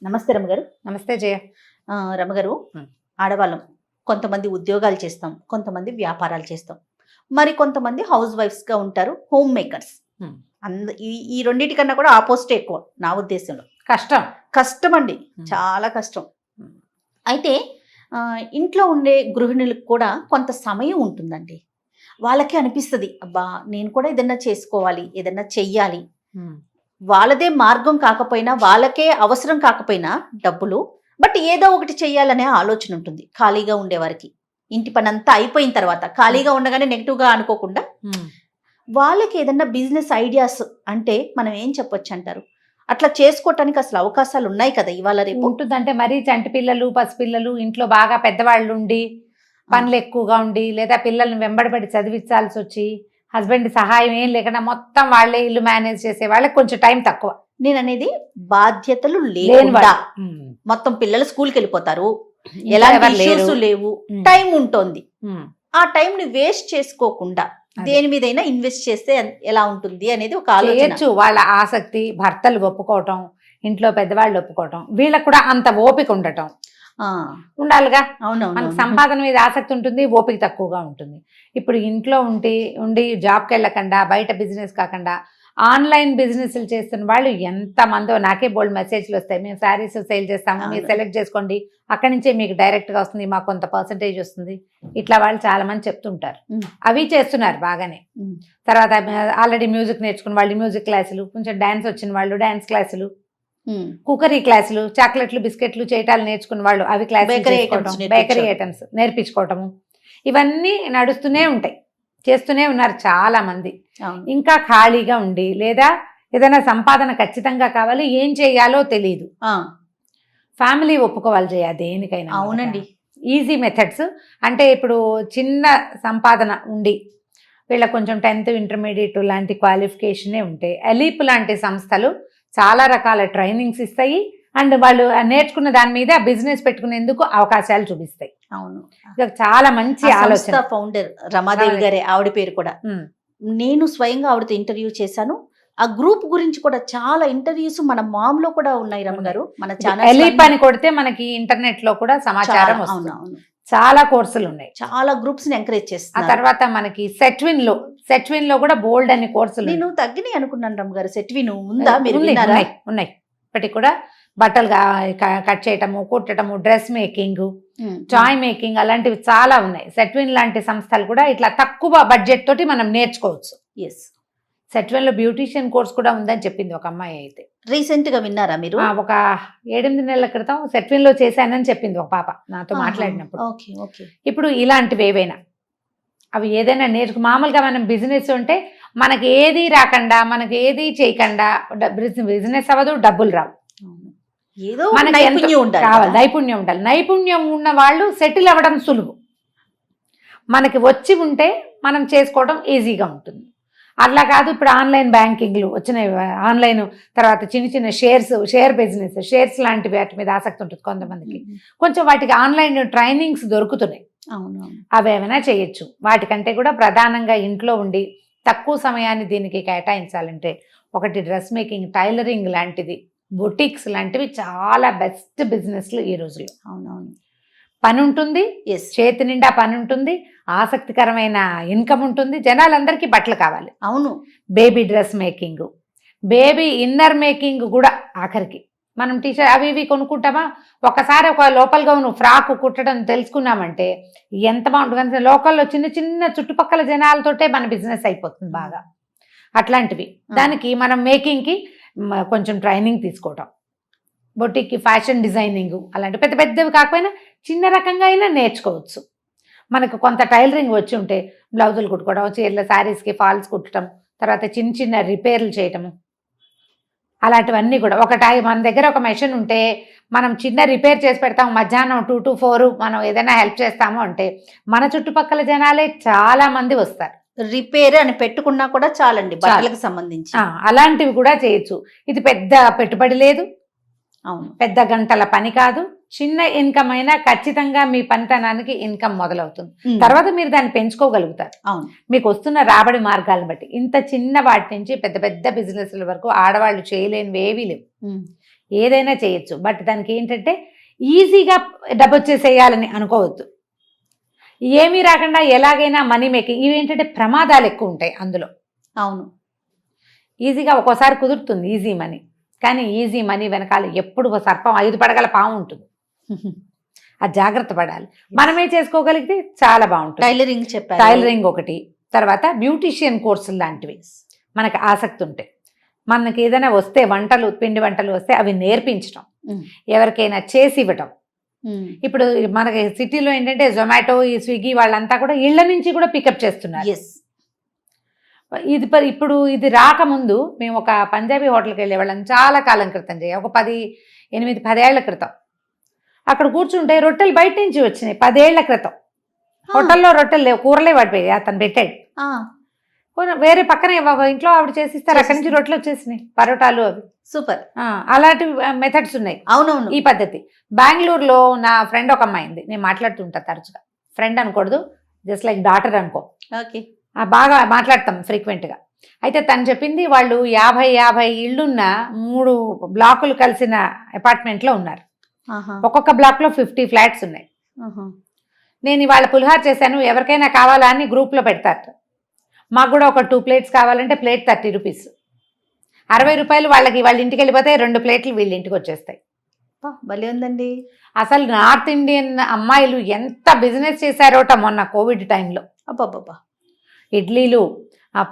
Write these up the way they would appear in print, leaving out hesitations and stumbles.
నమస్తే రమగారు. నమస్తే జయ. రమగారు, ఆడవాళ్ళం కొంతమంది ఉద్యోగాలు చేస్తాం, కొంతమంది వ్యాపారాలు చేస్తాం, మరి కొంతమంది హౌస్ వైఫ్స్గా ఉంటారు, హోమ్ మేకర్స్. ఈ రెండింటికన్నా కూడా ఆపోజిట్ ఎక్కువ నా ఉద్దేశంలో. కష్టం అండి, చాలా కష్టం. అయితే ఇంట్లో ఉండే గృహిణులకు కూడా కొంత సమయం ఉంటుందండి. వాళ్ళకి అనిపిస్తుంది, అబ్బా నేను కూడా ఏదన్నా చేసుకోవాలి, ఏదన్నా చెయ్యాలి. వాళ్ళదే మార్గం కాకపోయినా, వాళ్ళకే అవసరం కాకపోయినా డబ్బులు, బట్ ఏదో ఒకటి చెయ్యాలనే ఆలోచన ఉంటుంది ఖాళీగా ఉండేవారికి. ఇంటి పని అంతా అయిపోయిన తర్వాత ఖాళీగా ఉండగానే నెగిటివ్గా అనుకోకుండా వాళ్ళకి ఏదన్నా బిజినెస్ ఐడియాస్ అంటే మనం ఏం చెప్పొచ్చు అంటారు? అట్లా చేసుకోవటానికి అసలు అవకాశాలు ఉన్నాయి కదా ఇవాళ రేపు? ఉంటుందంటే మరీ చంటి పిల్లలు, పసిపిల్లలు, ఇంట్లో బాగా పెద్దవాళ్ళు ఉండి పనులు ఎక్కువగా ఉండి, లేదా పిల్లల్ని వెంబడబడి చదివించాల్సి వచ్చి హస్బెండ్ సహాయం ఏం లేకుండా మొత్తం వాళ్ళే ఇల్లు మేనేజ్ చేసే వాళ్ళకి కొంచెం టైం తక్కువ. నేను అనేది బాధ్యతలు లేకుండా మొత్తం పిల్లలు స్కూల్కి వెళ్ళిపోతారు, ఎలాంటి ఇష్యూస్ లేవు, టైం ఉంటుంది. ఆ టైం ని వేస్ట్ చేసుకోకుండా దేని మీదైనా ఇన్వెస్ట్ చేస్తే ఎలా ఉంటుంది అనేది ఒక ఆలోచన. వాళ్ళ ఆసక్తి, భర్తలు ఒప్పుకోవటం, ఇంట్లో పెద్దవాళ్ళు ఒప్పుకోవటం, వీళ్ళకి కూడా అంత ఓపిక ఉండటం ఉండాలిగా. అవునవును, మనకు సంపాదన మీద ఆసక్తి ఉంటుంది, ఓపిక తక్కువగా ఉంటుంది. ఇప్పుడు ఇంట్లో ఉండి జాబ్కి వెళ్ళకుండా, బయట బిజినెస్ కాకుండా ఆన్లైన్ బిజినెస్లు చేస్తున్న వాళ్ళు ఎంతమందో, నాకే బోల్డ్ మెసేజ్లు వస్తాయి. మేము శారీస్ సేల్ చేస్తాము, మీరు సెలెక్ట్ చేసుకోండి, అక్కడి నుంచే మీకు డైరెక్ట్గా వస్తుంది, మాకు కొంత పర్సంటేజ్ వస్తుంది, ఇట్లా వాళ్ళు చాలా మంది చెప్తుంటారు. అవి చేస్తున్నారు బాగానే. తర్వాత ఆల్రెడీ మ్యూజిక్ నేర్చుకున్న వాళ్ళు మ్యూజిక్ క్లాసులు, కొంచెం డ్యాన్స్ వచ్చిన వాళ్ళు డ్యాన్స్ క్లాసులు, కుకరీ క్లాసులు, చాక్లెట్లు బిస్కెట్లు చేయటాలు నేర్చుకున్న వాళ్ళు అవి క్లాసులు, బేకరీ ఐటమ్స్ నేర్పించుకోవటము, ఇవన్నీ నడుస్తూనే ఉంటాయి, చేస్తూనే ఉన్నారు చాలా మంది. ఇంకా ఖాళీగా ఉండి లేదా ఏదైనా సంపాదన ఖచ్చితంగా కావాలి, ఏం చేయాలో తెలియదు, ఫ్యామిలీ ఒప్పుకోవాలి చేయ దేనికైనా. అవునండి, ఈజీ మెథడ్స్ అంటే ఇప్పుడు చిన్న సంపాదన ఉండి వీళ్ళ కొంచెం 10th ఇంటర్మీడియట్ లాంటి క్వాలిఫికేషనే ఉంటే ఎలీప్ లాంటి సంస్థలు చాలా రకాల ట్రైనింగ్స్ ఇస్తాయి, అండ్ వాళ్ళు నేర్చుకున్న దాని మీద బిజినెస్ పెట్టుకునేందుకు అవకాశాలు చూపిస్తాయి. అవును, చాలా మంచి ఆలోచన. ఫౌండర్ రమాదేవి గారే ఆవిడ పేరు కూడా. నేను స్వయంగా ఆవిడతో ఇంటర్వ్యూ చేశాను. ఆ గ్రూప్ గురించి కూడా చాలా ఇంటర్వ్యూస్ మన మామ్ లో కూడా ఉన్నాయి రమగారు. మన ఛానల్ ఎలీప్ అని కొడితే మనకి ఇంటర్నెట్ లో కూడా సమాచారం వస్తుంది. చాలా కోర్సులు ఉన్నాయి, చాలా గ్రూప్స్ ని ఎంకరేజ్ చేస్తాను. ఆ తర్వాత మనకి సెట్విన్ లో కూడా బోల్డ్ అని కోర్సులు. నేను తగ్గినాయి అనుకున్నాను రమగారు. సెట్విన్ ఉందా? మీరు ఉన్నాయి ఇప్పటికి కూడా. బట్టలు కట్ చేయటము, కుట్టటము, డ్రెస్ మేకింగ్, టాయ్ మేకింగ్, అలాంటివి చాలా ఉన్నాయి. సెట్విన్ లాంటి సంస్థలు కూడా ఇట్లా తక్కువ బడ్జెట్ తోటి మనం నేర్చుకోవచ్చు. సెట్విన్ లో బ్యూటీషియన్ కోర్స్ కూడా ఉందని చెప్పింది ఒక అమ్మాయి. అయితే రీసెంట్ గా విన్నారా మీరు? ఒక 7-8 నెలల క్రితం సెట్విన్ లో చేశానని చెప్పింది ఒక పాప నాతో మాట్లాడినప్పుడు. ఇప్పుడు ఇలాంటివి ఏవైనా అవి ఏదైనా మామూలుగా మనం బిజినెస్ ఉంటే మనకి ఏది రాకుండా, మనకి ఏది చేయకుండా బిజినెస్ అవ్వదు, డబ్బులు రావు. నైపుణ్యం ఉండాలి. నైపుణ్యం ఉన్న వాళ్ళు సెటిల్ అవ్వడం సులువు. మనకి వచ్చి ఉంటే మనం చేసుకోవడం ఈజీగా ఉంటుంది. అట్లా కాదు, ఇప్పుడు ఆన్లైన్ బ్యాంకింగ్లు వచ్చినాయి, ఆన్లైన్ తర్వాత చిన్న షేర్ బిజినెస్, షేర్స్ లాంటి వాటి మీద ఆసక్తి ఉంటుంది కొంతమందికి. కొంచెం వాటికి ఆన్లైన్ ట్రైనింగ్స్ దొరుకుతున్నాయి, అవి ఏమైనా చేయొచ్చు. వాటికంటే కూడా ప్రధానంగా ఇంట్లో ఉండి తక్కువ సమయాన్ని దీనికి కేటాయించాలంటే ఒకటి డ్రెస్ మేకింగ్, టైలరింగ్ లాంటిది, బొటిక్స్ లాంటివి చాలా బెస్ట్ బిజినెస్లు ఈ రోజుల్లో. అవునవును, పని ఉంటుంది, చేతి నిండా పని ఉంటుంది, ఆసక్తికరమైన ఇన్కమ్ ఉంటుంది, జనాలందరికీ బట్టలు కావాలి. అవును, baby dress making, baby inner making కూడా. ఆఖరికి మనం టీషర్ట్ అవి ఇవి కొనుక్కుంటామా, ఒకసారి ఒక లోపల గౌను ఫ్రాక్ కుట్టడం తెలుసుకున్నామంటే ఎంత బాగుంటుంది. లోకల్లో చిన్న చుట్టుపక్కల జనాలతోటే మన బిజినెస్ అయిపోతుంది బాగా. అట్లాంటివి దానికి మనం మేకింగ్కి కొంచెం ట్రైనింగ్ తీసుకోవటం, బొటిక్కి ఫ్యాషన్ డిజైనింగ్, అలాంటి పెద్ద పెద్దవి కాకపోయినా చిన్న రకంగా అయినా నేర్చుకోవచ్చు. మనకు కొంత టైలరింగ్ వచ్చి ఉంటే బ్లౌజులు కుట్టుకోవడం, చీరల శారీస్కి ఫాల్స్ కుట్టడం, తర్వాత చిన్న రిపేర్లు చేయటము, అలాంటివన్నీ కూడా. మన దగ్గర ఒక మెషిన్ ఉంటే మనం చిన్న రిపేర్ చేసి పెడతాము, మధ్యాహ్నం 2 to 4 మనం ఏదైనా హెల్ప్ చేస్తాము అంటే మన చుట్టుపక్కల జనాలే చాలా మంది వస్తారు. రిపేర్ అని పెట్టుకున్నా కూడా చాలండి బట్టలకు సంబంధించి. అలాంటివి కూడా చేయొచ్చు. ఇది పెద్ద పెట్టుబడి లేదు, పెద్ద గంటల పని కాదు, చిన్న ఇన్కమ్ అయినా ఖచ్చితంగా మీ పనితనానికి ఇన్కమ్ మొదలవుతుంది. తర్వాత మీరు దాన్ని పెంచుకోగలుగుతారు మీకు వస్తున్న రాబడి మార్గాలను బట్టి. ఇంత చిన్న వాటి నుంచి పెద్ద పెద్ద బిజినెస్ల వరకు ఆడవాళ్ళు చేయలేనివి ఏవీ లేవు. ఏదైనా చేయొచ్చు. బట్ దానికి ఏంటంటే ఈజీగా డబ్బు వచ్చేసేయాలని అనుకోవద్దు. ఏమీ రాకుండా ఎలాగైనా మనీ మేకింగ్, ఇవి ఏంటంటే ప్రమాదాలు ఎక్కువ ఉంటాయి అందులో. అవును. ఈజీగా ఒక్కోసారి కుదురుతుంది ఈజీ మనీ, కానీ ఈజీ మనీ వెనకాల ఎప్పుడు ఒక సర్పం 5 పడగల పాము ఉంటుంది. అది జాగ్రత్త పడాలి. మనమే చేసుకోగలిగితే చాలా బాగుంటుంది. టైలరింగ్ చెప్పారు. టైలరింగ్ ఒకటి, తర్వాత బ్యూటీషియన్ కోర్సులు లాంటివి మనకు ఆసక్తి ఉంటాయి. మనకి ఏదైనా వస్తే వంటలు, పిండి వంటలు వస్తే అవి నేర్పించడం, ఎవరికైనా చేసి ఇవ్వటం. ఇప్పుడు మనకి సిటీలో ఏంటంటే జొమాటో, ఈ స్విగ్గీ వాళ్ళంతా కూడా ఇళ్ల నుంచి కూడా పికప్ చేస్తున్నారు. ఇప్పుడు ఇది రాకముందు మేము ఒక పంజాబీ హోటల్కి వెళ్ళేవాళ్ళం చాలా కాలం క్రితం, ఒక 8-10 ఏళ్ల క్రితం. అక్కడ కూర్చుంటే రొట్టెలు బయట నుంచి వచ్చినాయి. 10 ఏళ్ల క్రితం హోటల్లో రొట్టెలు లేవు, కూరలే పడిపోయాయి. అతను పెట్టాడు. వేరే పక్కన ఇంట్లో ఆవిడ చేసిస్తారు, అక్కడి నుంచి రొట్టెలు వచ్చేసినాయి, పరోటాలు అవి. సూపర్. అలాంటి మెథడ్స్ ఉన్నాయి. అవునవును. ఈ పద్ధతి బెంగళూరులో నా ఫ్రెండ్ ఒక అమ్మాయింది, నేను మాట్లాడుతుంటా తరచుగా. ఫ్రెండ్ అనకూడదు, జస్ట్ లైక్ డాటర్ అనుకో. ఓకే. బాగా మాట్లాడతాం ఫ్రీక్వెంట్గా. అయితే తను చెప్పింది వాళ్ళు 50 ఇళ్ళున్న 3 బ్లాకులు కలిసిన అపార్ట్మెంట్లో ఉన్నారు. ఒక్కొక్క బ్లాక్లో 50 ఫ్లాట్స్ ఉన్నాయి. నేను ఇవాళ పులిహార చేశాను, ఎవరికైనా కావాలా అని గ్రూప్లో పెడతారు. మాకు కూడా ఒక 2 ప్లేట్స్ కావాలంటే ప్లేట్ 30 రూపీస్, 60 రూపాయలు వాళ్ళకి. వాళ్ళ ఇంటికి వెళ్ళిపోతే 2 ప్లేట్లు వీళ్ళ ఇంటికి వచ్చేస్తాయి. భలే ఉందండి. అసలు నార్త్ ఇండియన్ అమ్మాయిలు ఎంత బిజినెస్ చేశారోట మొన్న కోవిడ్ టైంలో. అబ్బాబ్బా. ఇడ్లీలు,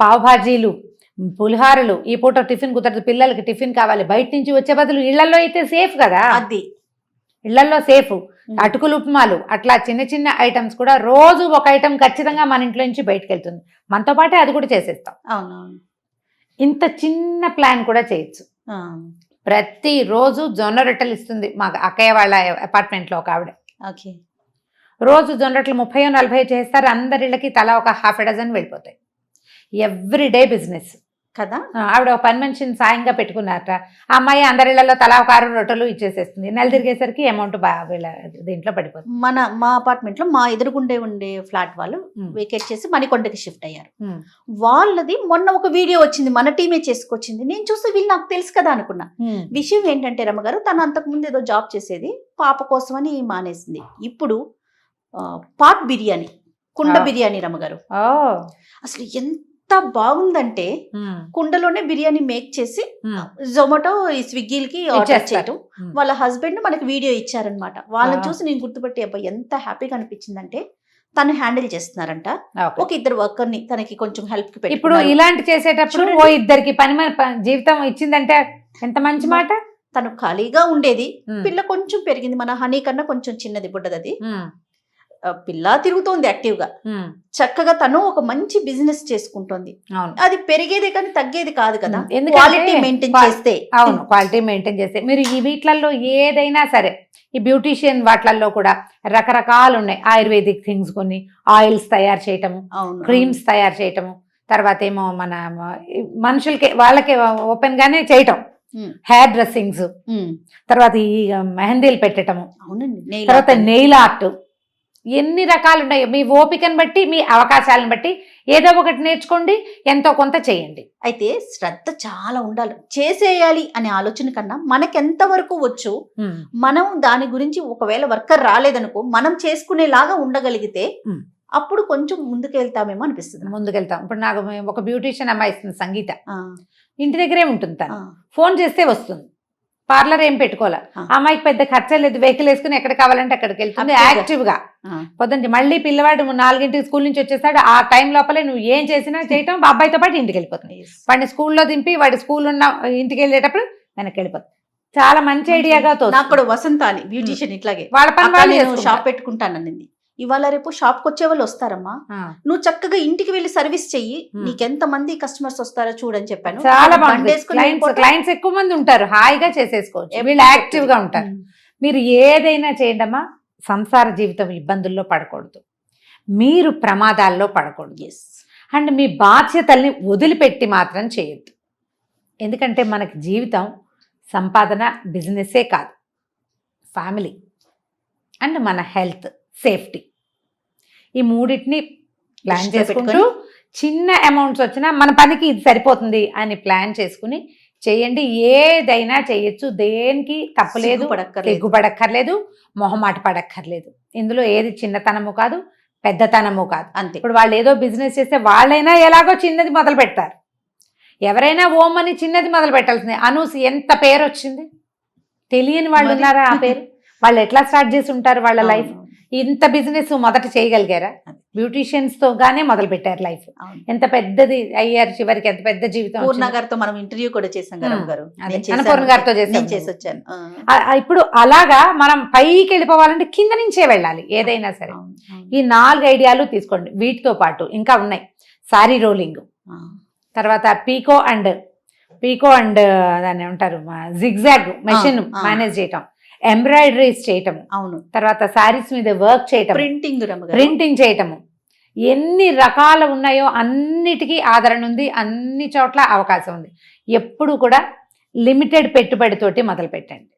పావు భాజీలు, పులిహారలు. ఈ పూట టిఫిన్ కుదరదు, పిల్లలకి టిఫిన్ కావాలి, బయట నుంచి వచ్చే బదులు ఇళ్లలో అయితే సేఫ్ కదా. అది ఇళ్లలో సేఫ్. అటుకులు, ఉప్మాలు, అట్లా చిన్న చిన్న ఐటమ్స్ కూడా రోజు ఒక ఐటమ్ ఖచ్చితంగా మన ఇంట్లో నుంచి బయటకు వెళ్తుంది. మనతో పాటే అది కూడా చేసేస్తాం. అవునవును. ఇంత చిన్న ప్లాన్ కూడా చేయొచ్చు. ప్రతిరోజు జొన్న రొట్టెలు ఇస్తుంది మా అక్కయ్య వాళ్ళ అపార్ట్మెంట్లో ఒక ఆవిడ. ఓకే. రోజు జొన్న రొట్టెలు 30-40 చేస్తారు. అందరిళ్ళకి తలా ఒక ½ డజన్ వెళ్ళిపోతాయి. ఎవ్రీడే బిజినెస్ కదా. ఆవిడ ఒక పని మనిషిని సాయంగా పెట్టుకున్నారట. ఆ అమ్మాయి అందరిళ్లలో తలా ఒక 6 రొట్టెలు ఇచ్చేసేస్తుంది. నెల తిరిగేసరికి అమౌంట్ వీళ్ళ దీంట్లో పడిపోతుంది. మా అపార్ట్మెంట్ లో మా ఎదురుగుండే ఉండే ఫ్లాట్ వాళ్ళు వేకేట్ చేసి మణికొండకి షిఫ్ట్ అయ్యారు. వాళ్ళది మొన్న ఒక వీడియో వచ్చింది, మన టీమే చేసుకొచ్చింది. నేను చూస్తే వీళ్ళు నాకు తెలుసు కదా అనుకున్నా. విషయం ఏంటంటే రమ్మగారు, తను అంతకుముందు ఏదో జాబ్ చేసేది, పాప కోసం అని మానేసింది. ఇప్పుడు పాట్ బిర్యానీ, కుండ బిర్యానీ రమ్మగారు. అసలు ఎంత బాగుందంటే కుండలోనే బిర్యానీ మేక్ చేసి జొమాటో, ఈ స్విగ్గీలకి ఆర్డర్ చేయటం. వాళ్ళ హస్బెండ్ మనకి వీడియో ఇచ్చారనమాట. వాళ్ళని చూసి నేను గుర్తుపట్టి అబ్బాయి ఎంత హ్యాపీగా అనిపించిందంటే, తను హ్యాండిల్ చేస్తున్నారంట. ఒక 2 వర్కర్ని తనకి కొంచెం హెల్ప్ కి పెట్టి. ఇప్పుడు ఇలాంటి చేసేటప్పుడు ఓ 2కి పని జీవితం ఇచ్చిందంటే ఎంత మంచి మాట. తను ఖాళీగా ఉండేది, పిల్ల కొంచెం పెరిగింది. మన హనీ కన్నా కొంచెం చిన్నది, బుడ్డది. పిల్ల తిరుగుతోంది యాక్టివ్ గా. చక్కగా తను ఒక మంచి బిజినెస్ చేసుకుంటోంది. అది పెరిగేదే కానీ తగ్గేది కాదు కదా, క్వాలిటీ మెయింటైన్ చేస్తే. అవును, క్వాలిటీ మెయింటైన్ చేస్తే. మీరు ఈ వీటిలలో ఏదైనా సరే, ఈ బ్యూటీషియన్ వాటిలలో కూడా రకరకాలు ఉన్నాయి. ఆయుర్వేదిక్ థింగ్స్, కొన్ని ఆయిల్స్ తయారు చేయటము, క్రీమ్స్ తయారు చేయటము, తర్వాత ఏమో మన మనుషులకి వాళ్ళకి ఓపెన్ గానే చేయటం, హెయిర్ డ్రెస్సింగ్స్, తర్వాత ఈ మెహందీలు పెట్టటము, తర్వాత నెయిల్ ఆర్ట్. ఎన్ని రకాలు ఉన్నాయో. మీ ఓపికను బట్టి, మీ అవకాశాలను బట్టి ఏదో ఒకటి నేర్చుకోండి, ఎంతో కొంత చేయండి. అయితే శ్రద్ధ చాలా ఉండాలి. చేసేయాలి అనే ఆలోచన కన్నా మనకెంత వరకు వచ్చు, మనం దాని గురించి ఒకవేళ వర్కర్ రాలేదనుకో, మనం చేసుకునేలాగా ఉండగలిగితే అప్పుడు కొంచెం ముందుకెళ్తామేమో అనిపిస్తుంది. ముందుకెళ్తాం. ఇప్పుడు నాకు ఒక బ్యూటీషియన్ అమ్మాయి ఇస్తుంది, సంగీత. ఇంటి దగ్గరే ఉంటుంది తను. ఫోన్ చేస్తే వస్తుంది. పార్లర్ ఏం పెట్టుకోవాలి. అమ్మాయికి పెద్ద ఖర్చు లేదు, వెహికల్ వేసుకుని ఎక్కడ కావాలంటే అక్కడికి వెళ్తుంది యాక్టివ్ గా. పొద్దున్న మళ్ళీ పిల్లవాడు 4ంటికి స్కూల్ నుంచి వచ్చేస్తాడు. ఆ టైం లోపలే నువ్వు ఏం చేసినా చేయటం, బాబాయ్తో పాటు ఇంటికి వెళ్ళిపోతుంది. వాడిని స్కూల్లో దింపి వాడి స్కూల్ ఉన్న ఇంటికి వెళ్ళేటప్పుడు వెనక్కి వెళ్ళిపోతుంది. చాలా మంచి ఐడియాగా తోస్తుంది. నాకు కూడా వసంత అని బ్యూటీషియన్ ఇట్లాగే వాళ్ళ పని వాళ్ళు షాప్ పెట్టుకుంటానండి. ఇవాళ రేపు షాప్ కి వచ్చే వాళ్ళు వస్తారమ్మా, నువ్వు చక్కగా ఇంటికి వెళ్ళి సర్వీస్ చెయ్యి, నీకెంత మంది కస్టమర్స్ వస్తారో చూడని చెప్పాను. చాలా బాగుంది. క్లయింట్స్ ఎక్కువ మంది ఉంటారు, హాయిగా చేసేసుకోవచ్చు, వీళ్ళు యాక్టివ్ గా ఉంటారు. మీరు ఏదైనా చేయండి అమ్మా, సంసార జీవితం ఇబ్బందుల్లో పడకూడదు, మీరు ప్రమాదాల్లో పడకూడదు. అండ్ మీ బాధ్యతల్ని వదిలిపెట్టి మాత్రం చేయొద్దు. ఎందుకంటే మనకి జీవితం సంపాదన, బిజినెస్సే కాదు, ఫ్యామిలీ అండ్ మన హెల్త్, సేఫ్టీ, ఈ 3టిని ప్లాన్ చేసుకుంటూ చిన్న అమౌంట్స్ వచ్చినా మన పనికి ఇది సరిపోతుంది అని ప్లాన్ చేసుకుని చేయండి, ఏదైనా చేయొచ్చు, దేనికి తప్పలేదు, సిగ్గుపడక్కర్లేదు. ఏదైనా చేయొచ్చు, దేనికి తప్పలేదు, సిగ్గుపడక్కర్లేదు. సిగ్గుపడక్కర్లేదు, మొహమాట పడక్కర్లేదు. ఇందులో ఏది చిన్నతనము కాదు, పెద్దతనము కాదు. అంతే. ఇప్పుడు వాళ్ళు ఏదో బిజినెస్ చేస్తే వాళ్ళైనా ఎలాగో చిన్నది మొదలు పెడతారు. ఎవరైనా ఓం అని చిన్నది మొదలు పెట్టాల్సిందే. అనూస్ ఎంత పేరు వచ్చింది, తెలియని వాళ్ళు మరి. ఉన్నారా ఆ పేరు? వాళ్ళు ఎట్లా స్టార్ట్ చేసి ఉంటారు వాళ్ళ లైఫ్? అవును, ఇంత బిజినెస్ మొదట చేయగలిగారా? బ్యూటీషియన్స్ తో గానే మొదలు పెట్టారు లైఫ్. అవును. ఎంత పెద్దది అయ్యారు చివరికి, ఎంత పెద్ద జీవితం పూర్ణ వచ్చింది. గారితో మనం ఇంటర్వ్యూ కూడా చేసాం కదా గారు. అదే, నేను చేశాను. అన్నపూర్ణ గారితో చేశాం. నేను చేసి వచ్చాను. ఇప్పుడు అలాగా మనం పైకి వెళ్ళిపోవాలంటే కింద నుంచే వెళ్ళాలి ఏదైనా సరే. అవును, అవును. ఈ 4 ఐడియాలు తీసుకోండి. వీటితో పాటు ఇంకా ఉన్నాయి. సారీ రోలింగ్, ఆ, తర్వాత పీకో అండ్ దాన్ని ఏమంటారు, జిగ్జాగ్ మెషిన్ మేనేజ్ చేయటం, ఎంబ్రాయిడరీస్ చేయటం, అవును. తర్వాత శారీస్ మీద వర్క్ చేయటం, ప్రింటింగ్ చేయటము, ఎన్ని రకాలు ఉన్నాయో అన్నిటికీ ఆదరణ ఉంది, అన్ని చోట్ల అవకాశం ఉంది. ఎప్పుడు కూడా లిమిటెడ్ పెట్టుబడితోటి మొదలు పెట్టండి.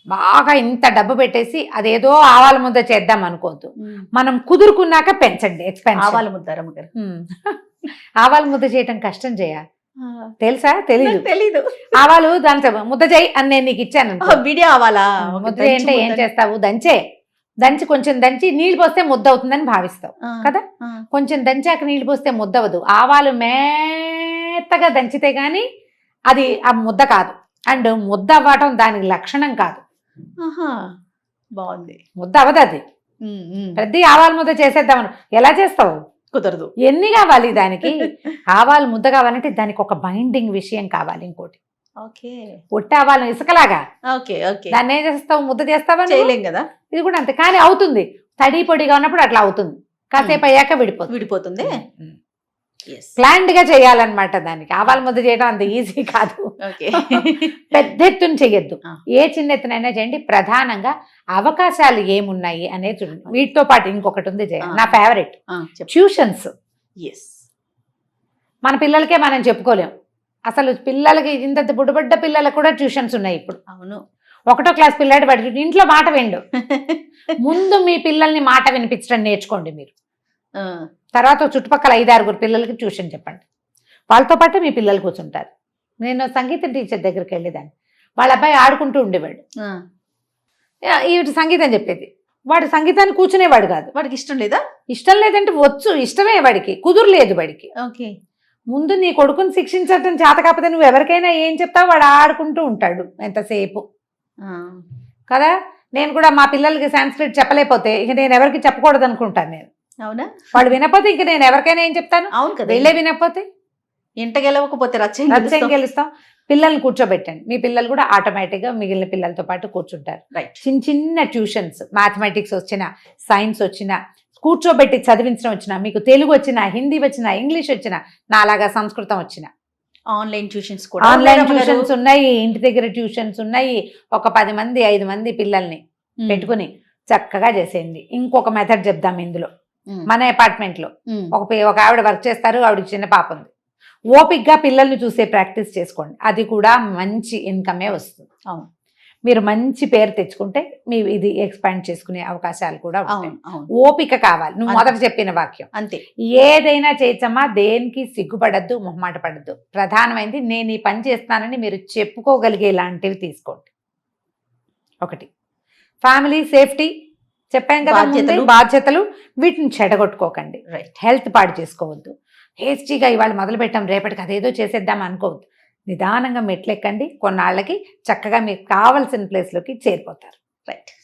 బాగా ఇంత డబ్బు పెట్టేసి అదేదో ఆవాల ముద్ద చేద్దాం అనుకోవద్దు. మనం కుదురుకున్నాక పెంచండి ఎక్స్పెన్షన్. ఆవాల ముద్ద రమ్మగారు. ఆవాల ముద్ద చేయటం కష్టం తెలుసా? తెలీదు. ఆవాలు దాంతో ముద్ద చేయి అని నేను నీకు ఇచ్చాను అనుకో. వీడియో ఆవాలా? ముద్ద అంటే ఏం చేస్తావు? దంచి కొంచెం దంచి నీళ్ళు పోస్తే ముద్ద అవుతుందని భావిస్తావు కదా. కొంచెం దంచాక నీళ్ళు పోస్తే ముద్ద అవ్వదు. ఆవాలు మేత్తగా దంచితే గాని అది ఆ ముద్ద కాదు. అండ్ ముద్ద అవ్వటం దానికి లక్షణం కాదు. బాగుంది. ముద్ద అవ్వదు అది. ప్రతి ఆవాల ముద్ద చేసేద్దామను ఎలా చేస్తావు? కుదరదు. ఎన్ని కావాలి దానికి? ఆవాలు ముద్ద కావాలంటే దానికి ఒక బైండింగ్ విషయం కావాలి. ఇంకోటి పొట్టి ఆవాలు ఇసుకలాగా దాన్ని ఏం చేస్తావు? ముద్ద చేస్తావా? చేయలేం కదా. ఇది కూడా అంతే. కానీ అవుతుంది. తడి పొడిగా ఉన్నప్పుడు అట్లా అవుతుంది. కాసేపు అయ్యాక విడిపోతుంది. ప్లాన్డ్ గా చేయాలన్నమాట. దానికి ఆవాల ముద్ద చేయడం అంత ఈజీ కాదు. పెద్ద ఎత్తున చెయ్యొద్దు. ఏ చిన్న ఎత్తునైనా చేయండి. ప్రధానంగా అవకాశాలు ఏమున్నాయి అనేది చూడండి. వీటితో పాటు ఇంకొకటి ఉంది నా ఫేవరెట్, ట్యూషన్స్. మన పిల్లలకే మనం చెప్పుకోలేం. అసలు పిల్లలకి ఇంత బుడబడ్డ పిల్లలకు కూడా ట్యూషన్స్ ఉన్నాయి ఇప్పుడు. అవును. 1వ క్లాస్ పిల్లాడు వాడి ఇంట్లో మాట విండు. ముందు మీ పిల్లల్ని మాట వినిపించడం నేర్చుకోండి మీరు. తర్వాత చుట్టుపక్కల 5-6 పిల్లలకి ట్యూషన్ చెప్పండి. వాళ్ళతో పాటు మీ పిల్లలు కూర్చుంటారు. నేను సంగీతం టీచర్ దగ్గరికి వెళ్ళేదాన్ని. వాళ్ళ అబ్బాయి ఆడుకుంటూ ఉండేవాడు. ఈవిడ సంగీతం చెప్పేది. వాడు సంగీతాన్ని కూర్చునేవాడు కాదు. వాడికి ఇష్టం లేదా? ఇష్టం లేదంటే వచ్చు, ఇష్టమే వాడికి, కుదురులేదు వాడికి. ముందు నీ కొడుకుని శిక్షించడం చేత కాకపోతే నువ్వు ఎవరికైనా ఏం చెప్తావు? వాడు ఆడుకుంటూ ఉంటాడు ఎంతసేపు కదా. నేను కూడా మా పిల్లలకి సాంస్క్రిట్ చెప్పలేకపోతే ఇక నేను ఎవరికి చెప్పకూడదు అనుకుంటాను నేను. అవునా? వాళ్ళు వినకపోతే ఇంక నేను ఎవరికైనా ఏం చెప్తాను? అవును కదా. వీళ్ళే వినకపోతే ఇంట గెలవకపోతే రచ్చం గెలుస్తాం. పిల్లల్ని కూర్చోబెట్టండి. మీ పిల్లలు కూడా ఆటోమేటిక్గా మిగిలిన పిల్లలతో పాటు కూర్చుంటారు. చిన్న చిన్న ట్యూషన్స్, మ్యాథమెటిక్స్ వచ్చినా, సైన్స్ వచ్చినా, కూర్చోబెట్టి చదివించడం వచ్చినా, మీకు తెలుగు వచ్చినా, హిందీ వచ్చినా, ఇంగ్లీష్ వచ్చినా, నాలాగా సంస్కృతం వచ్చినా, ఆన్లైన్ ట్యూషన్స్ ఉన్నాయి. ఇంటి దగ్గర ట్యూషన్స్ ఉన్నాయి. ఒక 10 మంది 5 మంది పిల్లల్ని పెట్టుకుని చక్కగా చేసేయండి. ఇంకొక మెథడ్ చెప్దాం ఇందులో. మన అపార్ట్మెంట్ లో ఒక ఆవిడ వర్క్ చేస్తారు. ఆవిడకి చిన్న పాప ఉంది. ఓపిక్గా పిల్లల్ని చూసే ప్రాక్టీస్ చేసుకోండి. అది కూడా మంచి ఇన్కమే వస్తుంది. మీరు మంచి పేరు తెచ్చుకుంటే మీ ఇది ఎక్స్పాండ్ చేసుకునే అవకాశాలు కూడా ఉంటాయి. ఓపిక కావాలి. నువ్వు మొదట చెప్పిన వాక్యం అంతే. ఏదైనా చేయచ్చమ్మా, దేనికి సిగ్గుపడద్దు, మొహమాట పడద్దు. ప్రధానమైనది నేను ఈ పని చేస్తానని మీరు చెప్పుకోగలిగే లాంటివి తీసుకోండి. ఒకటి ఫ్యామిలీ సేఫ్టీ చెప్పాం కదా, బాధ్యతలు. వీటిని చెడగొట్టుకోకండి. హెల్త్ పాడు చేసుకోవద్దు. హేస్టీగా ఇవాళ మొదలు పెట్టాం, రేపటికి అదేదో చేసేద్దాం అనుకోవద్దు. నిదానంగా మెట్లెక్కండి. కొన్నాళ్ళకి చక్కగా మీకు కావాల్సిన ప్లేస్లోకి చేరిపోతారు.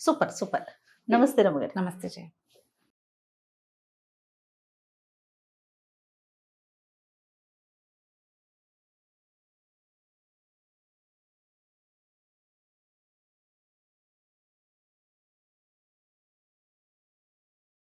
సూపర్. నమస్తే రమ్మ గారు. నమస్తే జయ.